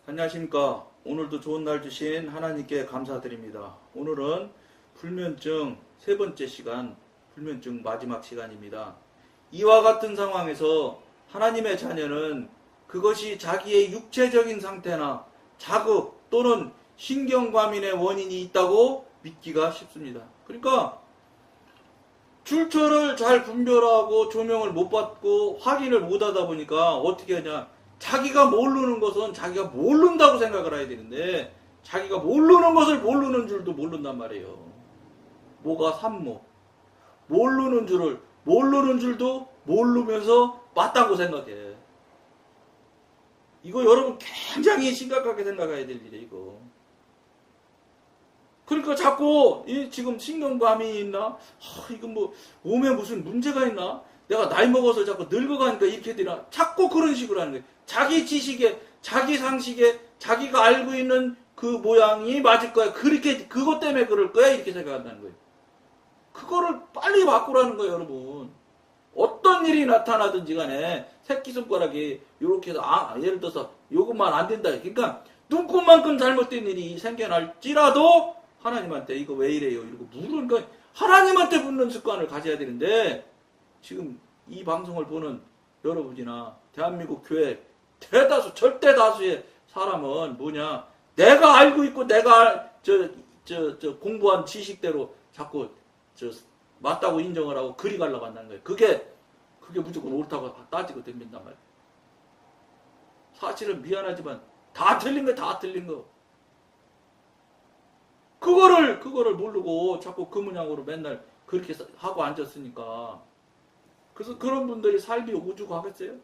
안녕하십니까. 오늘도 좋은 날 주신 하나님께 감사드립니다. 오늘은 불면증 세 번째 시간, 불면증 마지막 시간입니다. 이와 같은 상황에서 하나님의 자녀는 그것이 자기의 육체적인 상태나 자극 또는 신경과민의 원인이 있다고 믿기가 쉽습니다. 그러니까 출처를 잘 분별하고 조명을 못 받고 확인을 못 하다 보니까 어떻게 하냐. 자기가 모르는 것은 자기가 모른다고 생각을 해야 되는데 자기가 모르는 것을 모르는 줄도 모른단 말이에요. 뭐가 산모. 모르는 줄도 모르면서 맞다고 생각해. 이거 여러분 굉장히 심각하게 생각해야 될 일이에요, 이거. 그러니까 자꾸 지금 신경과민이 있나? 이건 뭐 몸에 무슨 문제가 있나? 내가 나이 먹어서 자꾸 늙어가니까 이렇게 되나? 자꾸 그런 식으로 하는 거예요. 자기 지식에, 자기 상식에, 자기가 알고 있는 그 모양이 맞을 거야. 그렇게 그것 때문에 그럴 거야. 이렇게 생각한다는 거예요. 그거를 빨리 바꾸라는 거예요, 여러분. 어떤 일이 나타나든지 간에 새끼손가락이 이렇게 해서 예를 들어서 요것만 안 된다. 그러니까 눈꽃만큼 잘못된 일이 생겨날지라도 하나님한테 이거 왜 이래요? 이러고 물은 거 하나님한테 묻는 습관을 가져야 되는데 지금 이 방송을 보는 여러분이나 대한민국 교회 대다수 절대 다수의 사람은 뭐냐? 내가 알고 있고 내가 공부한 지식대로 자꾸 맞다고 인정을 하고 그리 가려고 한다는 거예요. 그게 무조건 옳다고 따지고 댕긴단 말이에요. 사실은 미안하지만 다 틀린 거 다 틀린 거. 그거를 모르고 자꾸 그 문양으로 맨날 그렇게 하고 앉았으니까. 그래서 그런 분들이 삶이 오죽 하겠어요?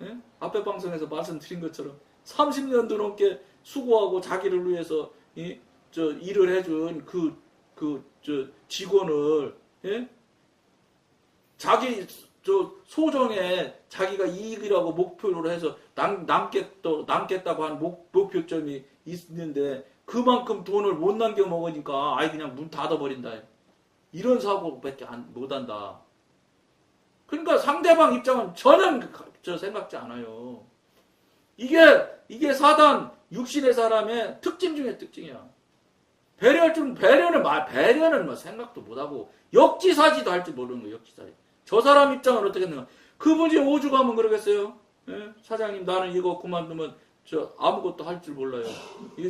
예? 앞에 방송에서 말씀드린 것처럼 30년도 넘게 수고하고 자기를 위해서 일을 해준 직원을, 예? 자기 소정에 자기가 이익이라고 목표로 해서 남겠다고 한 목표점이 있는데 그만큼 돈을 못 남겨 먹으니까 그냥 문 닫아버린다. 이런 사고밖에 못 한다. 그러니까 상대방 입장은 전혀 생각지 않아요. 이게 사단 육신의 사람의 특징 중에 특징이야. 배려는 뭐 생각도 못하고 역지사지도 할 줄 모르는 거예요. 역지사지. 저 사람 입장은 어떻게 했는가? 그분이 오죽하면 그러겠어요? 예? 사장님 나는 이거 그만두면 아무것도 할 줄 몰라요.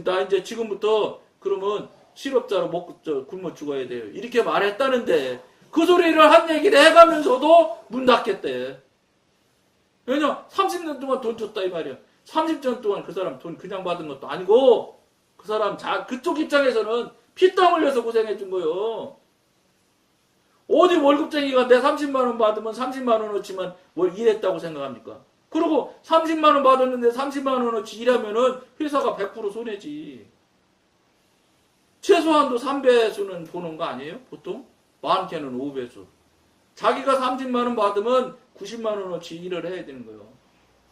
나 이제 지금부터 그러면 실업자로 굶어 죽어야 돼요. 이렇게 말했다는데 그 소리를 한 얘기를 해가면서도 문 닫겠대. 왜냐? 30년 동안 돈 줬다 이 말이야. 30년 동안 그 사람 돈 그냥 받은 것도 아니고 그 사람 그쪽 입장에서는 피땀 흘려서 고생해 준 거요. 어디 월급쟁이가 내 30만 원 받으면 30만 원어치만 뭘 일했다고 생각합니까? 그리고 30만 원 받았는데 30만 원어치 일하면은 회사가 100% 손해지. 최소한도 3배수는 보는 거 아니에요? 보통? 많게는 5배수. 자기가 30만 원 받으면 90만 원어치 일을 해야 되는 거예요.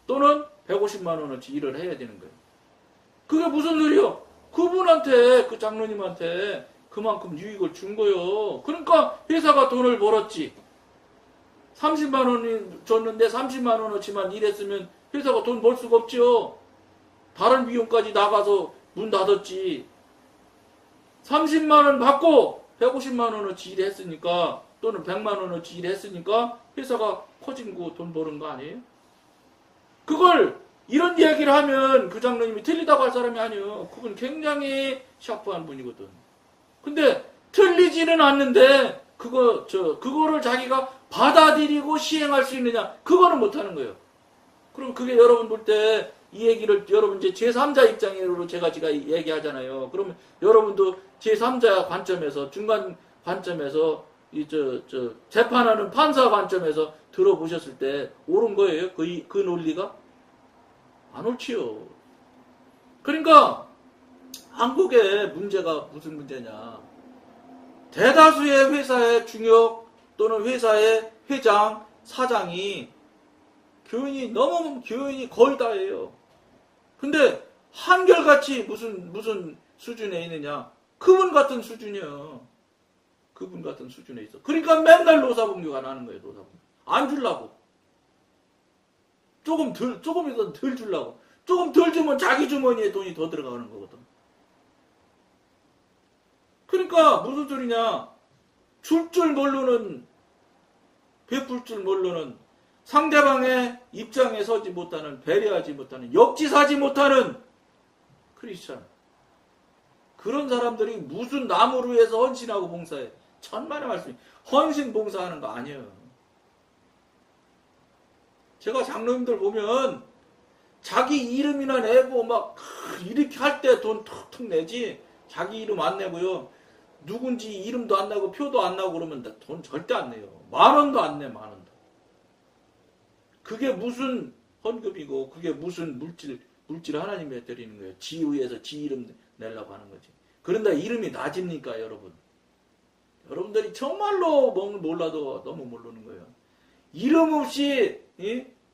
또는 150만 원어치 일을 해야 되는 거예요. 그게 무슨 소리요? 그분한테, 그 장로님한테 그만큼 유익을 준 거예요. 그러니까 회사가 돈을 벌었지. 30만 원이 줬는데 30만 원어치만 일했으면 회사가 돈 벌 수가 없죠. 다른 비용까지 나가서 문 닫았지. 30만 원 받고 150만 원어치 일했으니까 또는 100만 원어치 일했으니까 회사가 커진 거 돈 버는 거 아니에요? 그걸 이런 이야기를 하면 그 장로님이 틀리다고 할 사람이 아니에요. 그건 굉장히 샤프한 분이거든. 근데 틀리지는 않는데 그거를 자기가 받아들이고 시행할 수 있느냐? 그거는 못하는 거예요. 그럼 그게 여러분 볼 때 이 얘기를 여러분 이제 제3자 입장으로 제가 얘기하잖아요. 그러면 여러분도 제3자 관점에서 중간 관점에서 재판하는 판사 관점에서 들어보셨을 때 옳은 거예요? 그 논리가? 안 옳지요. 그러니까 한국의 문제가 무슨 문제냐? 대다수의 회사의 중역 또는 회사의 회장, 사장이 교인이 거의 다예요. 근데 한결같이 무슨 수준에 있느냐? 그분 같은 수준이에요. 그분 같은 수준에 있어. 그러니까 맨날 노사분규가 나는 거예요. 노사분규. 안 주려고. 조금이라도 덜 주려고. 조금 덜 주면 자기 주머니에 돈이 더 들어가는 거거든. 그러니까 무슨 소리냐. 줄 줄 모르는, 베풀 줄 모르는, 상대방의 입장에 서지 못하는, 배려하지 못하는, 역지사지 못하는 크리스찬. 그런 사람들이 무슨 남을 위해서 헌신하고 봉사해. 천만의 말씀이. 헌신 봉사하는 거 아니에요. 제가 장로님들 보면 자기 이름이나 내고 막 이렇게 할 때 돈 툭툭 내지, 자기 이름 안 내고요. 누군지 이름도 안 나고 표도 안 나고 그러면 돈 절대 안 내요. 10,000원도 안 내, 10,000원도. 그게 무슨 헌금이고, 그게 무슨 물질 하나님에 드리는 거예요. 지 위에서 지 이름 내려고 하는 거지. 그런데 이름이 낮입니까, 여러분? 여러분들이 정말로 몰라도 너무 모르는 거예요. 이름 없이,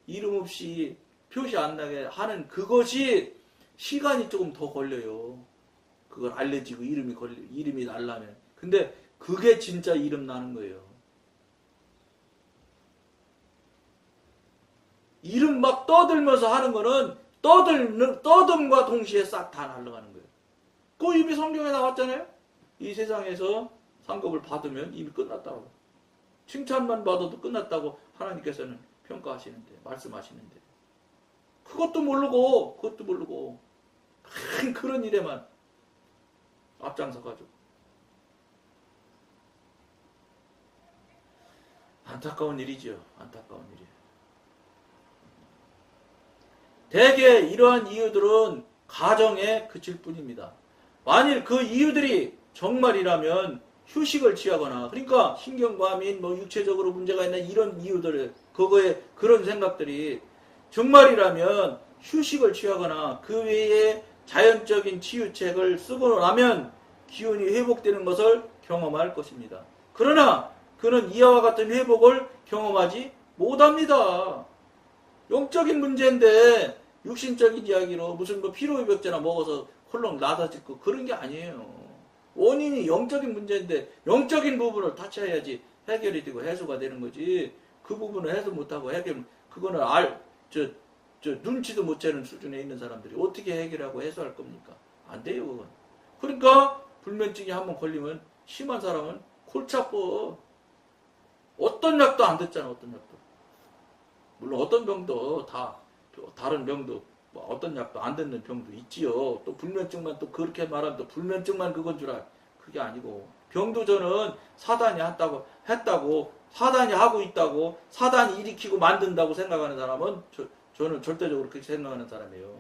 이름 없이 표시 안 나게 하는 그것이 시간이 조금 더 걸려요. 그걸 알려지고 이름이 날라면. 근데 그게 진짜 이름 나는 거예요. 이름 막 떠들면서 하는 거는 떠듦과 동시에 싹 다 날아가는 거예요. 그 이미 성경에 나왔잖아요. 이 세상에서 상급을 받으면 이미 끝났다고. 칭찬만 받아도 끝났다고 하나님께서는 평가하시는데, 말씀하시는데. 그것도 모르고 그런 일에만 앞장서가지고. 안타까운 일이죠. 안타까운 일이에요. 대개 이러한 이유들은 가정에 그칠 뿐입니다. 만일 그 이유들이 정말이라면 휴식을 취하거나, 그러니까 신경과민, 육체적으로 문제가 있는 이런 이유들, 그거에 그런 생각들이 정말이라면 휴식을 취하거나 그 외에 자연적인 치유책을 쓰고 나면 기운이 회복되는 것을 경험할 것입니다. 그러나 그는 이와 같은 회복을 경험하지 못합니다. 영적인 문제인데 육신적인 이야기로 무슨 피로회복제나 먹어서 홀렁 나다짓고 그런 게 아니에요. 원인이 영적인 문제인데 영적인 부분을 타치해야지 해결이 되고 해소가 되는 거지. 그 부분을 해소 못하고 그거는 눈치도 못 채는 수준에 있는 사람들이 어떻게 해결하고 해소할 겁니까? 안 돼요, 그건. 그러니까 불면증이 한번 걸리면 심한 사람은 골치 아파. 어떤 약도 안 듣잖아, 어떤 약도. 물론 어떤 병도 다른 병도 어떤 약도 안 듣는 병도 있지요. 또 불면증만 또 그렇게 말하면 또 불면증만 그건 줄 알. 그게 아니고 병도 저는 사단이 했다고 사단이 하고 있다고 사단이 일으키고 만든다고 생각하는 사람은 저는 절대적으로 그렇게 생각하는 사람이에요.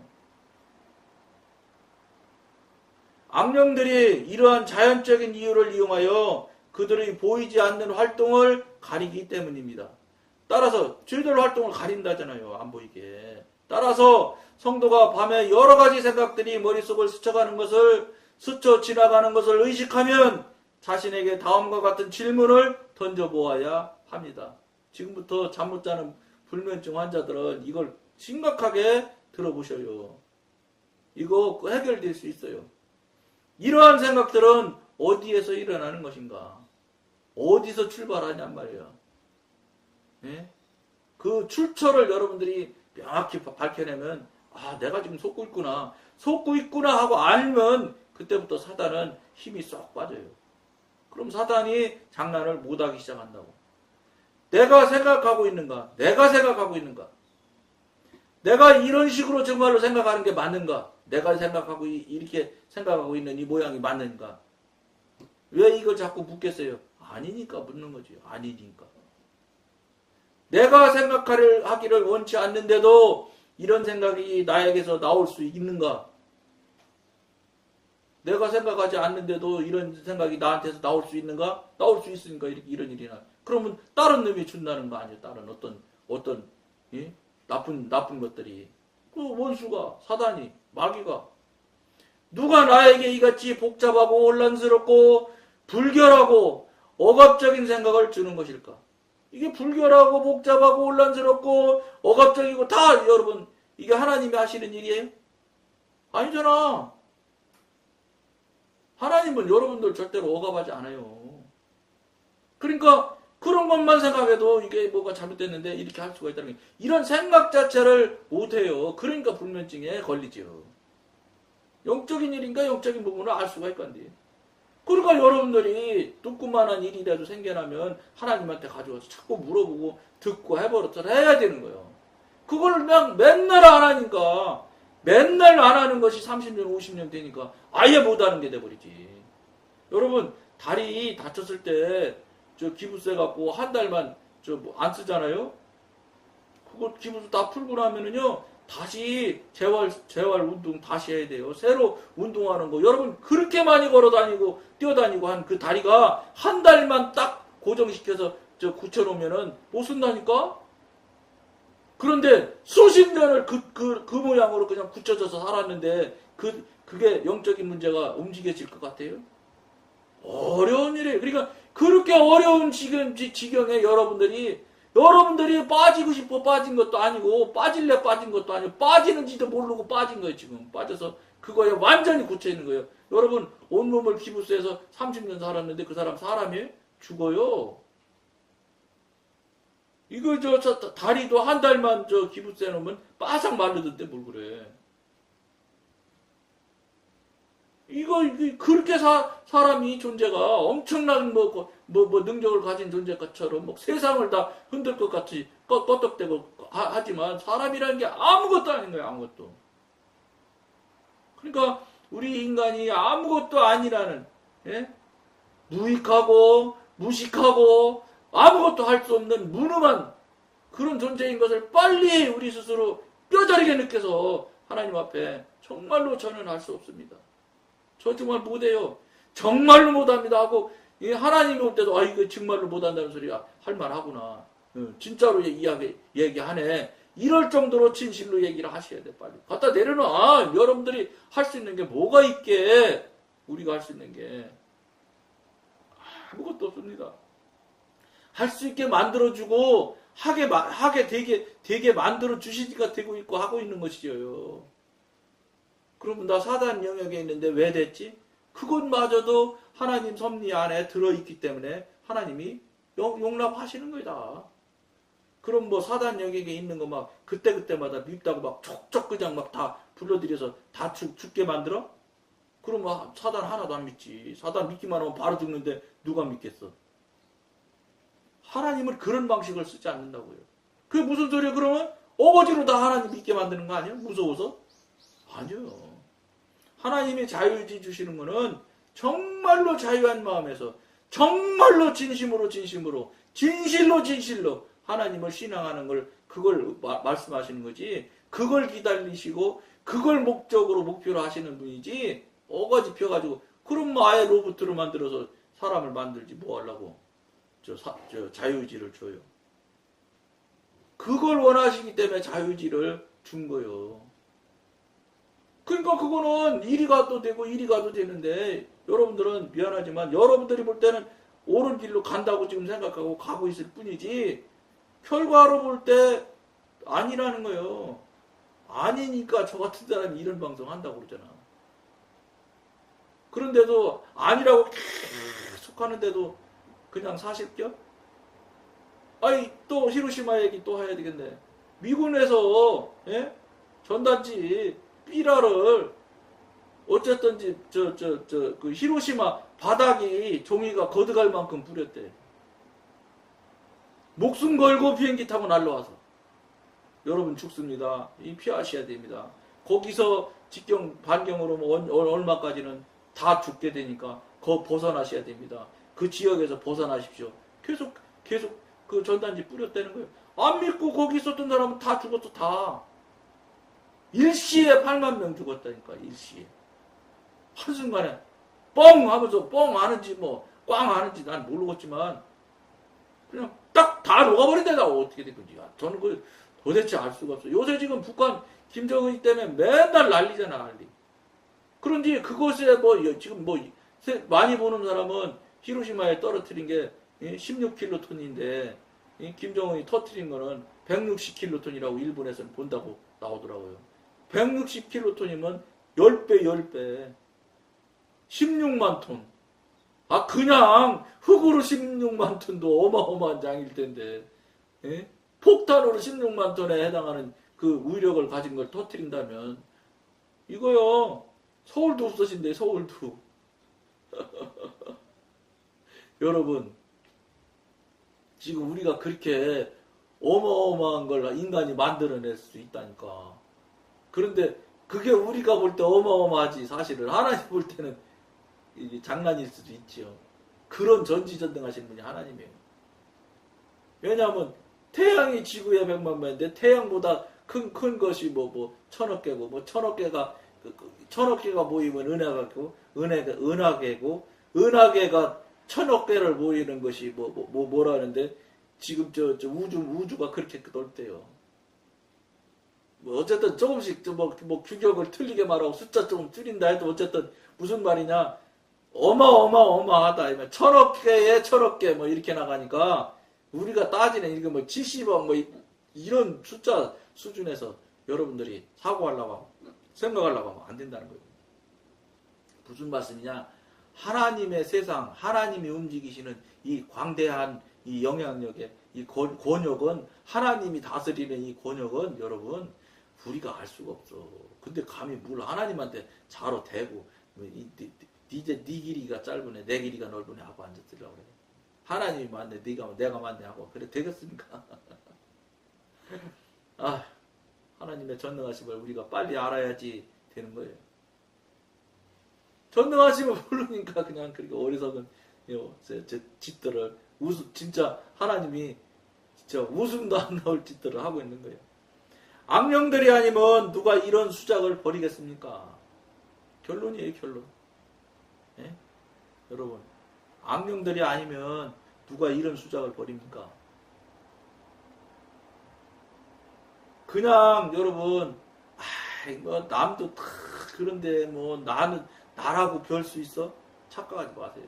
악령들이 이러한 자연적인 이유를 이용하여 그들의 보이지 않는 활동을 가리기 때문입니다. 따라서 저희들 활동을 가린다잖아요. 안 보이게. 따라서 성도가 밤에 여러 가지 생각들이 머릿속을 스쳐 지나가는 것을 의식하면 자신에게 다음과 같은 질문을 던져보아야 합니다. 지금부터 잠 못 자는 불면증 환자들은 이걸 심각하게 들어보셔요. 이거 해결될 수 있어요. 이러한 생각들은 어디에서 일어나는 것인가? 어디서 출발하냔 말이에요. 예? 그 출처를 여러분들이 명확히 밝혀내면 내가 지금 속고 있구나 하고 알면 그때부터 사단은 힘이 쏙 빠져요. 그럼 사단이 장난을 못하기 시작한다고. 내가 생각하고 있는가? 내가 이런 식으로 정말로 생각하는 게 맞는가? 내가 이렇게 생각하고 있는 이 모양이 맞는가? 왜 이걸 자꾸 묻겠어요? 아니니까 묻는 거지. 아니니까. 내가 생각하기를 원치 않는데도 이런 생각이 나에게서 나올 수 있는가? 내가 생각하지 않는데도 이런 생각이 나한테서 나올 수 있는가? 나올 수 있으니까 이런 일이 나. 그러면 다른 놈이 준다는 거 아니에요? 다른 어떤 예? 나쁜 것들이. 그 원수가, 사단이, 마귀가. 누가 나에게 이같이 복잡하고 혼란스럽고 불결하고 억압적인 생각을 주는 것일까? 이게 불결하고 복잡하고 혼란스럽고 억압적이고 다 여러분 이게 하나님이 하시는 일이에요? 아니잖아. 하나님은 여러분들 절대로 억압하지 않아요. 그러니까 그런 것만 생각해도 이게 뭐가 잘못됐는데 이렇게 할 수가 있다는 게 이런 생각 자체를 못해요. 그러니까 불면증에 걸리죠. 영적인 일인가 영적인 부분을 알 수가 있건데. 그러니까 여러분들이 뚜꾸만한 일이라도 생겨나면 하나님한테 가져와서 자꾸 물어보고 듣고 해버릇을 해야 되는 거예요. 그걸 그냥 맨날 안 하니까 맨날 안 하는 것이 30년 50년 되니까 아예 못하는 게 돼버리지. 여러분 다리 다쳤을 때 저 기부세 갖고 한 달만 저 안 쓰잖아요. 그거 기부세 다 풀고 나면은요 다시 재활 운동 다시 해야 돼요. 새로 운동하는 거. 여러분 그렇게 많이 걸어 다니고 뛰어다니고 한 그 다리가 한 달만 딱 고정시켜서 저 굳혀놓으면은 못 쓴다니까. 그런데 수십 년을 그 모양으로 그냥 굳혀져서 살았는데 그게 영적인 문제가 움직여질 것 같아요? 어려운 일이에요. 그러니까 그렇게 어려운 지경에 여러분들이 빠지고 싶어 빠진 것도 아니고 빠질래 빠진 것도 아니고 빠지는지도 모르고 빠진 거예요. 지금 빠져서 그거에 완전히 굳혀 있는 거예요. 여러분 온몸을 기부스해서 30년 살았는데 그 사람 사람이에요? 죽어요. 이거 다리도 한 달만 기부세 놓으면 바삭 마르던데 뭘 그래. 이거 그렇게 사람이 존재가 엄청난 뭐 능력을 가진 존재처럼 뭐 세상을 다 흔들 것 같이 껐덕대고 하지만 사람이라는 게 아무것도 아닌 거예요. 아무것도. 그러니까 우리 인간이 아무것도 아니라는, 예? 무익하고 무식하고 아무것도 할 수 없는 무능한 그런 존재인 것을 빨리 우리 스스로 뼈저리게 느껴서 하나님 앞에 정말로 저는 할 수 없습니다. 저 정말 못해요. 정말로 못합니다 하고 하나님이 올 때도 이거 정말로 못한다는 소리야 할 만하구나. 진짜로 얘기하네. 이럴 정도로 진실로 얘기를 하셔야 돼. 빨리 갖다 내려놔. 여러분들이 할 수 있는 게 뭐가 있게. 우리가 할 수 있는 게 아무것도 없습니다. 할 수 있게 만들어주고 하게 되게 만들어 주시니까 되고 있고 하고 있는 것이죠. 그러면 나 사단 영역에 있는데 왜 됐지? 그것마저도 하나님 섭리 안에 들어있기 때문에 하나님이 용납하시는 거다. 그럼 뭐 사단 영역에 있는 거 막 그때마다 밉다고 막 촉촉 그냥 막 다 불러들여서 다 죽게 만들어? 그럼 사단 하나도 안 믿지. 사단 믿기만 하면 바로 죽는데 누가 믿겠어? 하나님은 그런 방식을 쓰지 않는다고요. 그게 무슨 소리야? 그러면 어거지로 다 하나님 믿게 만드는 거 아니야? 무서워서? 아니요. 하나님이 자유의지 주시는 거는 정말로 자유한 마음에서 정말로 진실로 하나님을 신앙하는 걸 그걸 말씀하시는 거지. 그걸 기다리시고 그걸 목표로 하시는 분이지. 어거지 펴가지고 그럼 뭐 아예 로봇으로 만들어서 사람을 만들지 뭐 하려고 자유의지를 줘요. 그걸 원하시기 때문에 자유의지를 준 거예요. 그러니까 그거는 이리 가도 되고 이리 가도 되는데 여러분들은 미안하지만 여러분들이 볼 때는 옳은 길로 간다고 지금 생각하고 가고 있을 뿐이지 결과로 볼 때 아니라는 거예요. 아니니까 저 같은 사람이 이런 방송 한다고 그러잖아. 그런데도 아니라고 계속 하는데도 그냥 사실겨? 또 히로시마 얘기 또 해야 되겠네. 미군에서 전단지 삐라를 어쨌든지 그 히로시마 바닥이 종이가 거듭갈 만큼 뿌렸대. 목숨 걸고 비행기 타고 날라와서. 여러분 죽습니다. 피하셔야 됩니다. 거기서 직경 반경으로 얼마까지는 다 죽게 되니까 벗어나셔야 됩니다. 그 지역에서 벗어나십시오. 계속 그 전단지 뿌렸다는 거예요. 안 믿고 거기 있었던 사람은 다 죽었어. 다. 일시에 8만 명 죽었다니까. 일시에. 한순간에 뻥 하면서 뻥 하는지 꽝 하는지 난 모르겠지만 그냥 딱 다 녹아버린다. 어떻게 된 건지. 저는 그 도대체 알 수가 없어요. 요새 지금 북한 김정은 때문에 맨날 난리잖아. 난리. 그런데 그것에 지금 많이 보는 사람은 히로시마에 떨어뜨린 게 16킬로톤인데 김정은이 터뜨린 거는 160킬로톤이라고 일본에서는 본다고 나오더라고요. 160킬로톤이면 10배 16만 톤. 아, 그냥 흙으로 16만 톤도 어마어마한 장일 텐데, 예? 폭탄으로 16만 톤에 해당하는 그 위력을 가진 걸 터뜨린다면, 이거요, 서울도 없어진대, 서울도. 여러분, 지금 우리가 그렇게 어마어마한 걸 인간이 만들어낼 수 있다니까. 그런데 그게 우리가 볼 때 어마어마하지, 사실은. 하나님 볼 때는 이게 장난일 수도 있지요. 그런 전지전능하신 분이 하나님이에요. 왜냐하면 태양이 지구의 100만 배인데 태양보다 큰 것이 천억 개고, 천억 개가 모이면 은하계고, 은하계가 천억 개를 모이는 것이 뭐라는데, 지금 우주가 그렇게 넓대요. 뭐 어쨌든 조금씩 규격을 틀리게 말하고 숫자 조금 줄인다 해도 어쨌든 무슨 말이냐, 어마어마하다. 천억 개 이렇게 나가니까 우리가 따지는 이거 70억 이런 숫자 수준에서 여러분들이 생각하려고 하면 안 된다는 거예요. 무슨 말씀이냐? 하나님의 세상, 하나님이 움직이시는 이 광대한 이 영향력의 이 권역은, 하나님이 다스리는 이 권역은 여러분 우리가 알 수가 없어. 근데 감히 뭘 하나님한테 자로 대고 이제 네 길이가 짧으네, 내 길이가 넓으네 하고 앉았으려고 그래. 하나님이 맞네, 내가 맞네 하고 그래 되겠습니까? 아, 하나님의 전능하심을 우리가 빨리 알아야지 되는 거예요. 전능하심을 모르니까 그냥 그렇게 어리석은 제 짓들을 진짜 하나님이 진짜 웃음도 안 나올 짓들을 하고 있는 거예요. 악령들이 아니면 누가 이런 수작을 벌이겠습니까? 결론이에요, 결론. 예? 여러분, 악령들이 아니면 누가 이런 수작을 벌입니까? 그냥 여러분, 남도 다 그런데 나라고 별 수 있어? 착각하지 마세요.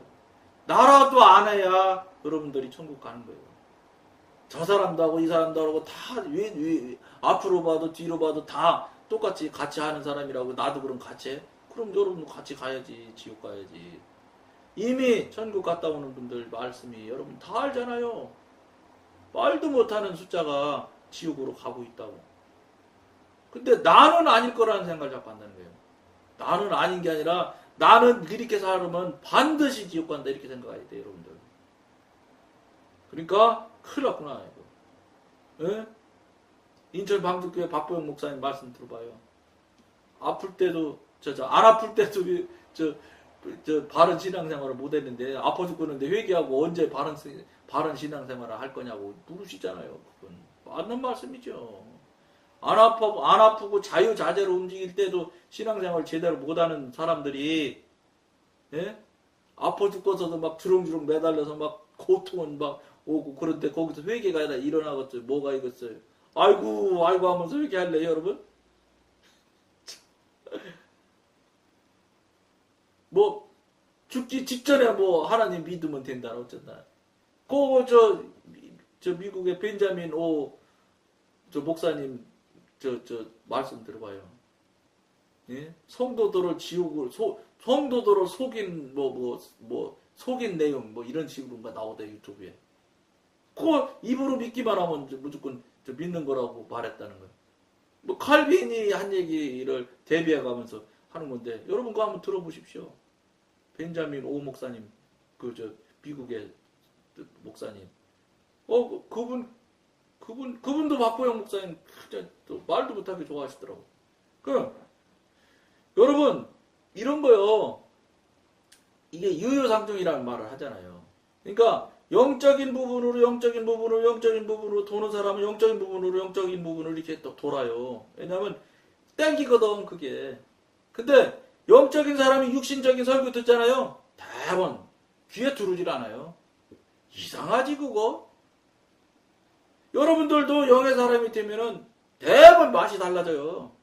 나라도 안 해야 여러분들이 천국 가는 거예요. 저 사람도 하고 이 사람도 하고 다 앞으로 봐도 뒤로 봐도 다 똑같이 같이 하는 사람이라고 나도 그럼 같이 해? 그럼 여러분도 같이 가야지. 지옥 가야지. 이미 천국 갔다 오는 분들 말씀이 여러분 다 알잖아요. 말도 못하는 숫자가 지옥으로 가고 있다고. 근데 나는 아닐 거라는 생각을 자꾸 한다는 거예요. 나는 아닌 게 아니라 나는 이렇게 살면 반드시 지옥 간다 이렇게 생각해야 돼요, 여러분들. 그러니까 큰일 났구나 이거. 예? 인천 방북교회 박보영 목사님 말씀 들어봐요. 아플 때도 안 아플 때도 바른 신앙생활을 못했는데 아파 죽겠는데 회개하고 언제 바른 신앙생활을 할 거냐고 물으시잖아요. 그건 맞는 말씀이죠. 안 아프고 자유자재로 움직일 때도 신앙생활 제대로 못하는 사람들이, 예? 아파 죽고서도 막 주렁주렁 매달려서 막 고통은 막 오고 그런데 거기서 회개가 일어나겠어요. 뭐가 이겠어요. 아이고 하면서 회개할래요, 여러분? 죽기 직전에 하나님 믿으면 된다 어쩐다. 저 미국의 벤자민 목사님 말씀 들어봐요. 예? 성도들을 성도들을 속인 속인 내용 이런 식으로 나오다 유튜브에. 그거 입으로 믿기만 하면 무조건 믿는 거라고 말했다는 거예요. 칼빈이 한 얘기를 대비해 가면서 하는 건데 여러분 그거 한번 들어보십시오. 벤자민 목사님 미국의 목사님. 그분도 박보영 목사님 또 말도 못하게 좋아하시더라고. 그럼 여러분 이런 거요. 이게 유효상종이라는 말을 하잖아요. 그러니까 영적인 부분으로 도는 사람은 영적인 부분으로 이렇게 또 돌아요. 왜냐하면 땡기거든 그게. 근데 영적인 사람이 육신적인 설교 듣잖아요. 대번 귀에 들어오질 않아요. 이상하지 그거? 여러분들도 영의 사람이 되면은 대번 맛이 달라져요.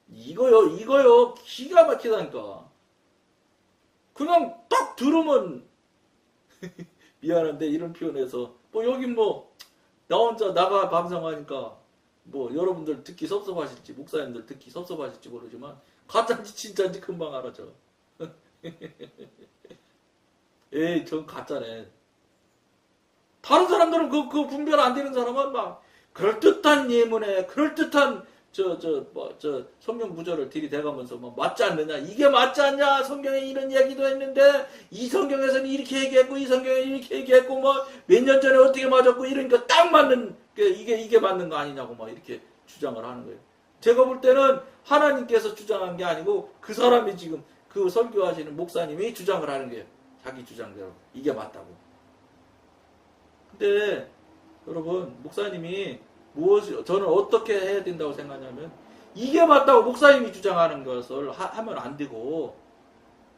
이거요 기가 막히다니까. 그냥 딱 들으면 미안한데 이런 표현에서 여긴 나 혼자 나가 방송하니까 여러분들 듣기 섭섭하실지 목사님들 듣기 섭섭하실지 모르지만 가짜인지 진짜인지 금방 알아져. 에이, 전 가짜네. 다른 사람들은 그 분별 안 되는 사람은 막, 그럴듯한 예문에, 그럴듯한, 성경 구절을 들이대가면서, 뭐, 맞지 않느냐? 이게 맞지 않냐? 성경에 이런 이야기도 했는데, 이 성경에서는 이렇게 얘기했고, 이 성경에 이렇게 얘기했고, 뭐, 몇 년 전에 어떻게 맞았고, 이러니까 딱 맞는, 이게 맞는 거 아니냐고, 막, 이렇게 주장을 하는 거예요. 제가 볼 때는 하나님께서 주장한 게 아니고, 그 사람이 지금, 그 설교하시는 목사님이 주장을 하는 거예요. 자기 주장대로. 이게 맞다고. 근데 여러분 목사님이 저는 어떻게 해야 된다고 생각하냐면 이게 맞다고 목사님이 주장하는 것을 하면 안 되고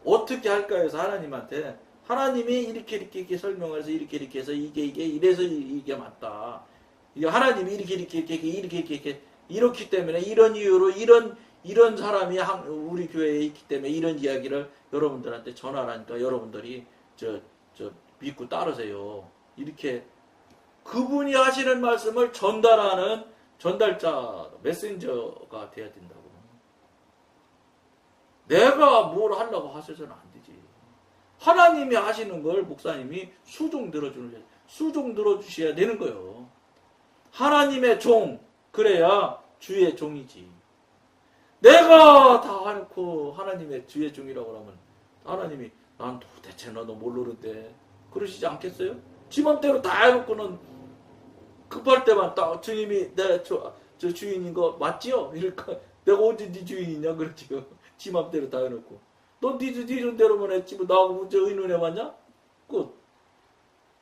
어떻게 할까 해서 하나님한테 하나님이 이렇게 설명을 해서 이렇게 해서 이게 이래서 이게 맞다. 이게 하나님이 이렇게 이렇기 때문에 이런 이유로 이런 사람이 우리 교회에 있기 때문에 이런 이야기를 여러분들한테 전하라니까 여러분들이 믿고 따르세요. 이렇게 그분이 하시는 말씀을 전달하는 전달자, 메신저가 돼야 된다고. 내가 뭘 하려고 하셔서는 안 되지. 하나님이 하시는 걸 목사님이 수종 들어주셔야 되는 거예요. 하나님의 종, 그래야 주의 종이지. 내가 다 해놓고 하나님의 주의 종이라고 하면 하나님이 난 도대체 너도 모르는데 그러시지 않겠어요? 지 맘대로 다 해놓고는 급할 때만 딱 주님이 저 주인인 거 맞지요? 이럴까 내가 언제 네 주인이냐 그러지요. 지 맘대로 다 해놓고 너 네 대로만 했지 뭐 나하고 문제 의논해 봤냐? 끝.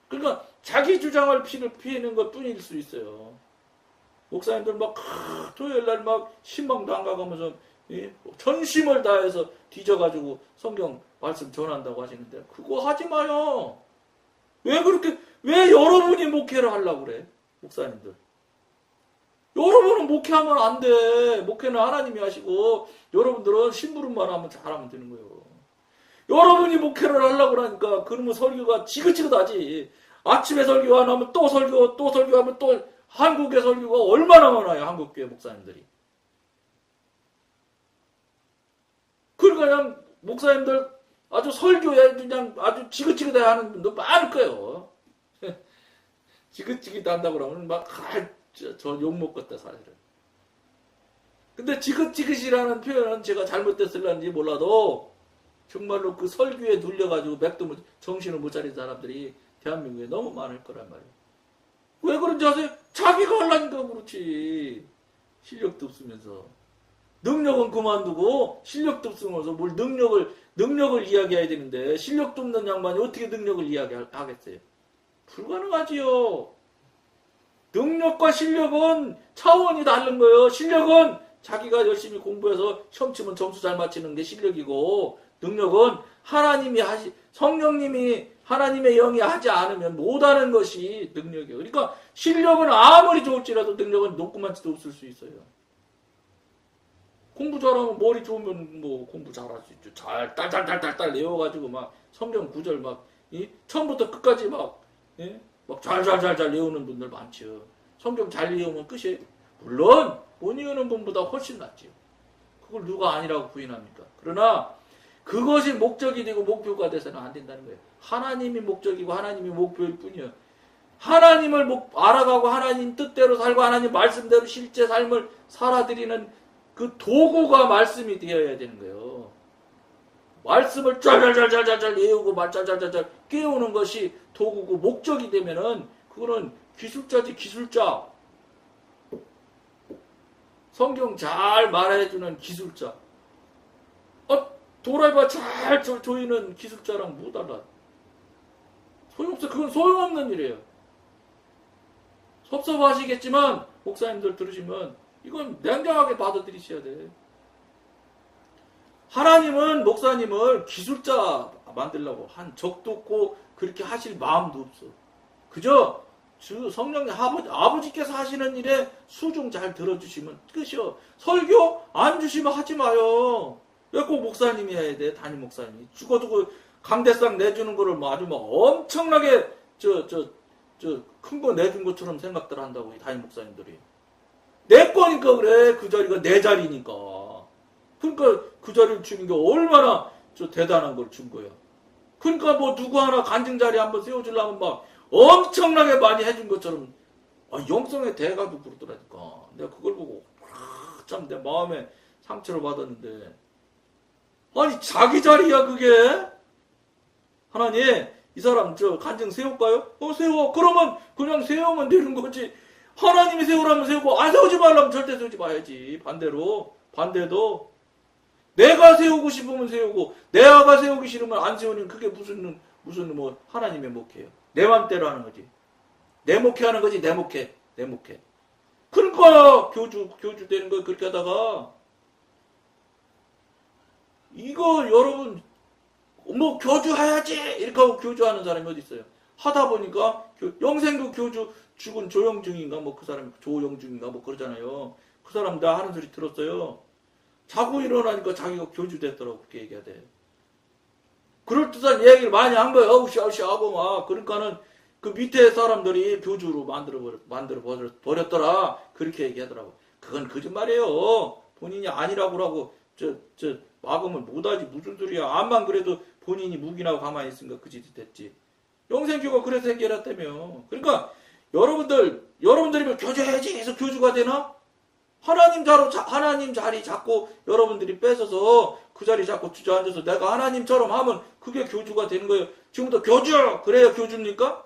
그러니까 자기 주장을 피하는 것 뿐일 수 있어요. 목사님들 막 토요일날 막 신방도 안 가가면서 전심을 다해서 뒤져가지고 성경 말씀 전한다고 하시는데 그거 하지 마요. 왜 여러분이 목회를 하려고 그래? 목사님들. 여러분은 목회하면 안 돼. 목회는 하나님이 하시고 여러분들은 심부름만 하면 잘하면 되는 거예요. 여러분이 목회를 하려고 그러니까 그러면 설교가 지긋지긋하지. 아침에 설교 안 하면 또 설교하면 또 한국의 설교가 얼마나 많아요. 한국교회 목사님들이. 그러니까 그냥 목사님들 아주 설교에 그냥 아주 지긋지긋해 하는 분도 많을 거예요. 지긋지긋 한다고 그러면 막, 저 욕먹겠다, 사실은. 근데 지긋지긋이라는 표현은 제가 잘못됐을런지 몰라도, 정말로 그 설교에 눌려가지고 정신을 못 차린 사람들이 대한민국에 너무 많을 거란 말이에요. 왜 그런지 아세요? 자기가 하려니까 그렇지. 실력도 없으면서. 능력은 그만두고, 실력도 없으면서 뭘 능력을 이야기해야 되는데, 실력도 없는 양반이 어떻게 능력을 이야기하겠어요? 불가능하지요. 능력과 실력은 차원이 다른 거예요. 실력은 자기가 열심히 공부해서 시험 치면 점수 잘 맞히는 게 실력이고 능력은 성령님이 하나님의 영이 하지 않으면 못하는 것이 능력이에요. 그러니까 실력은 아무리 좋을지라도 능력은 높고만치도 없을 수 있어요. 공부 잘하면 머리 좋으면 뭐 공부 잘할 수 있죠. 잘 딸딸딸딸 외워가지고 막 성경 구절 막 처음부터 끝까지 막 잘 외우는 분들 많죠. 성경 잘 외우면 끝이에요. 물론 못 외우는 분보다 훨씬 낫지요. 그걸 누가 아니라고 부인합니까? 그러나 그것이 목적이 되고 목표가 돼서는 안 된다는 거예요. 하나님이 목적이고 하나님이 목표일 뿐이에요. 하나님을 알아가고 하나님 뜻대로 살고 하나님 말씀대로 실제 삶을 살아드리는 그 도구가 말씀이 되어야 되는 거예요. 말씀을 짤짤짤짤짤 외우고 짤짤짤짤 깨우는 것이 도구고 목적이 되면은 그거는 기술자지 기술자. 성경 잘 말해주는 기술자. 도라이바 잘 조이는 기술자랑 뭐 달라? 소용없어. 그건 소용없는 일이에요. 섭섭하시겠지만 목사님들 들으시면 이건 냉정하게 받아들이셔야 돼. 하나님은 목사님을 기술자 만들려고 한 적도 없고 그렇게 하실 마음도 없어. 그저 성령님 아버지께서 하시는 일에 수종 잘 들어주시면 끝이요. 설교 안 주시면 하지 마요. 왜 꼭 목사님이 해야 돼? 담임 목사님이 죽어두고 강대상 내주는 거를 아주 엄청나게 큰 거 내준 것처럼 생각들 한다고 이 담임 목사님들이. 내 거니까 그래. 그 자리가 내 자리니까. 그러니까 그 자리를 주는 게 얼마나 대단한 걸 준 거야. 그러니까 뭐 누구 하나 간증 자리 한번 세워주려면 막 엄청나게 많이 해준 것처럼 영성의 대가도 그러더라니까. 내가 그걸 보고 참 내 마음에 상처를 받았는데 아니 자기 자리야 그게. 하나님 이 사람 저 간증 세울까요? 세워. 그러면 그냥 세우면 되는 거지. 하나님이 세우라면 세우고 안 세우지 말라면 절대 세우지 마야지. 반대도 내가 세우고 싶으면 세우고 내가 세우기 싫으면 안 세우는 그게 무슨 뭐 하나님의 목회예요. 내 맘대로 하는 거지. 내 목회하는 거지. 내 목회. 그러니까 교주 되는 거 그렇게 하다가 이거 여러분 뭐 교주해야지 이렇게 하고 교주하는 사람이 어디 있어요. 하다 보니까 영생교 교주 죽은 조영중인가 뭐 그 사람이 조영중인가 뭐 그러잖아요. 그 사람 나 하는 소리 들었어요. 자고 일어나니까 자기가 교주 됐더라고. 그렇게 얘기하대. 그럴듯한 얘기를 많이 한 거예요. 어우씨 하고 막. 그러니까는 그 밑에 사람들이 교주로 만들어 버렸더라. 그렇게 얘기하더라고. 그건 거짓말이에요. 본인이 아니라고 하고 막으면 못하지. 무슨 소리야. 암만 그래도 본인이 묵인하고 가만히 있으니까 그 짓이 됐지. 영생교가 그래서 해결했다며. 그러니까 여러분들이 교주해야지 해서 교주가 되나? 하나님 자리 잡고 여러분들이 뺏어서 그 자리 잡고 주저앉아서 내가 하나님처럼 하면 그게 교주가 되는 거예요. 지금부터 교주! 그래야 교주입니까?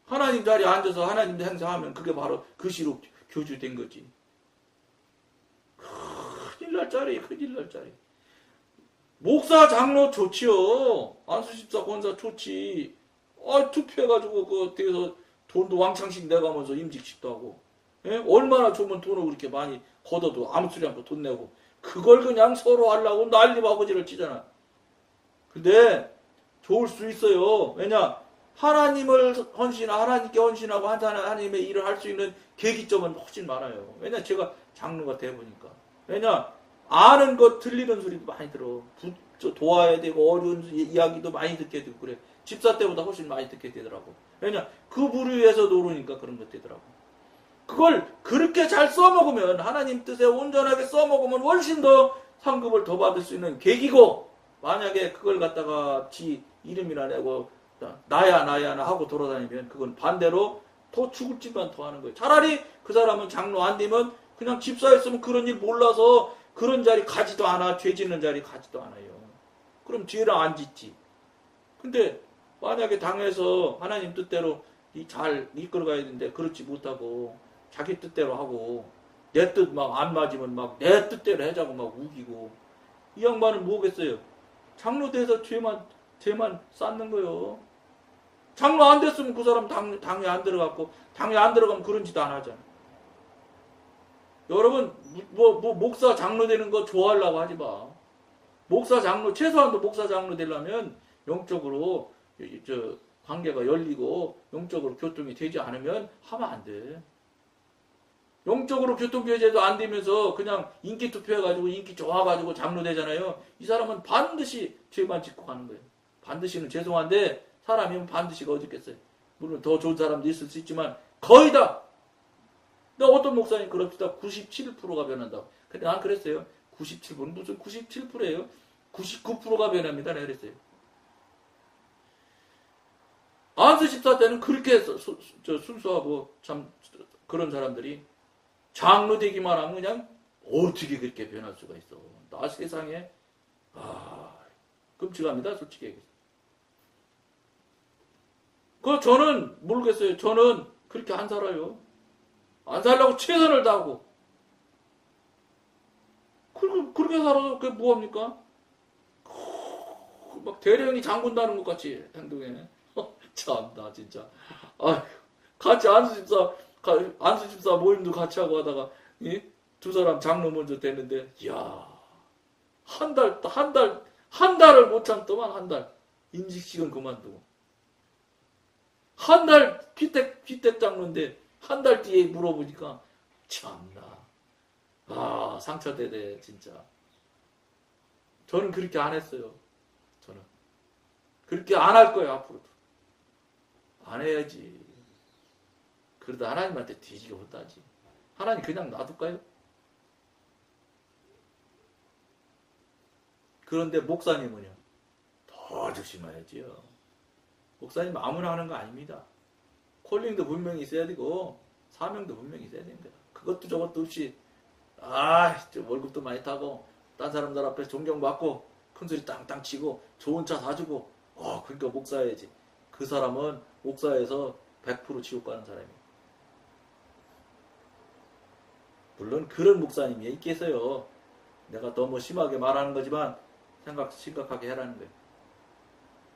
하나님 자리에 앉아서 하나님 행사하면 그게 바로 그 시로 교주 된 거지. 큰일 날 자리. 목사 장로 좋지요. 안수집사 권사 좋지. 투표해가지고 그 뒤에서 돈도 왕창씩 내가면서 임직식도 하고. 예? 얼마나 좋으면 돈을 그렇게 많이 걷어도 아무 소리 않고 돈 내고 그걸 그냥 서로 하려고 난리 바보지를 치잖아. 근데 좋을 수 있어요. 왜냐? 하나님께 헌신하고 하나님의 일을 할 수 있는 계기점은 훨씬 많아요. 왜냐? 제가 장로가 돼보니까. 왜냐? 아는 것 틀리는 소리도 많이 들어. 도와야 되고 어려운 이야기도 많이 듣게 되고 그래. 집사 때보다 훨씬 많이 듣게 되더라고. 왜냐? 그 부류에서 노르니까 그런 것 되더라고. 그걸 그렇게 잘 써먹으면 하나님 뜻에 온전하게 써먹으면 훨씬 더 상급을 더 받을 수 있는 계기고 만약에 그걸 갖다가 지 이름이나 내고 나야 하고 돌아다니면 그건 반대로 더 죽을 짓만 더 하는 거예요. 차라리 그 사람은 장로 안 되면 그냥 집사였으면 그런 일 몰라서 그런 자리 가지도 않아. 죄 짓는 자리 가지도 않아요. 그럼 죄를 안 짓지. 근데 만약에 당해서 하나님 뜻대로 잘 이끌어가야 되는데 그렇지 못하고 자기 뜻대로 하고 내 뜻 막 안 맞으면 막 내 뜻대로 해자고 막 우기고 이 양반은 뭐겠어요? 장로 돼서 죄만 쌓는 거요. 장로 안 됐으면 그 사람 당에 안 들어갔고 당에 안 들어가면 그런 짓 안 하잖아. 여러분 뭐 목사 장로 되는 거 좋아하려고 하지 마. 목사 장로 최소한도 목사 장로 되려면 영적으로 관계가 열리고 영적으로 교통이 되지 않으면 하면 안 돼. 영적으로 교통교제도 안 되면서 그냥 인기 투표해가지고 인기 좋아가지고 장로 되잖아요. 이 사람은 반드시 죄만 짓고 가는 거예요. 반드시는 죄송한데 사람이면 반드시가 어디 있겠어요. 물론 더 좋은 사람도 있을 수 있지만 거의 다. 근데 어떤 목사님 그럽시다. 97%가 변한다고. 근데 난 그랬어요. 97%는 무슨 97%예요? 99%가 변합니다. 내가 그랬어요. 안수 집사 때는 그렇게 순수하고 참 그런 사람들이 장로 되기만 하면 그냥 어떻게 그렇게 변할 수가 있어. 나 세상에 끔찍합니다. 솔직히 얘기해서. 저는 모르겠어요. 저는 그렇게 안 살아요. 안 살려고 최선을 다하고 그렇게 살아도 그게 뭐합니까? 막 대령이 장군 다는 것 같이 행동해. 참나 진짜. 같이 안수집사 모임도 같이 하고 하다가 두 사람 장로 먼저 됐는데 이야 한 달을 못 참더만. 한 달 인직식은 그만두고 한 달 귀택 장로인데 한 달 뒤에 물어보니까 참나 상처되네 진짜. 저는 그렇게 안 했어요. 저는 그렇게 안 할 거예요. 앞으로도 안 해야지. 그러다 하나님한테 뒤지게 혼나지. 하나님 그냥 놔둘까요? 그런데 목사님은요. 더 조심해야지요. 목사님 아무나 하는 거 아닙니다. 콜링도 분명히 있어야 되고 사명도 분명히 있어야 됩니다. 그것도 저것도 없이 월급도 많이 타고 딴 사람들 앞에서 존경받고 큰소리 땅땅 치고 좋은 차 사주고 그러니까 목사야지. 그 사람은 목사에서 100% 지옥 가는 사람이에요. 물론 그런 목사님이 있겠어요. 내가 너무 심하게 말하는 거지만 심각하게 해라는 거예요.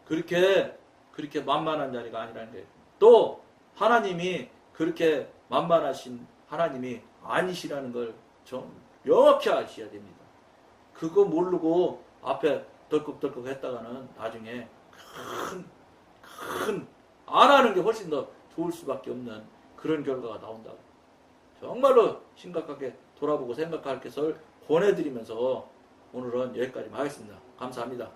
그렇게 만만한 자리가 아니라는 거예요. 또 하나님이 그렇게 만만하신 하나님이 아니시라는 걸 좀 명확히 아셔야 됩니다. 그거 모르고 앞에 덜컥덜컥 했다가는 나중에 안 하는 게 훨씬 더 좋을 수밖에 없는 그런 결과가 나온다고. 정말로 심각하게 돌아보고 생각할 것을 권해드리면서 오늘은 여기까지만 하겠습니다. 감사합니다.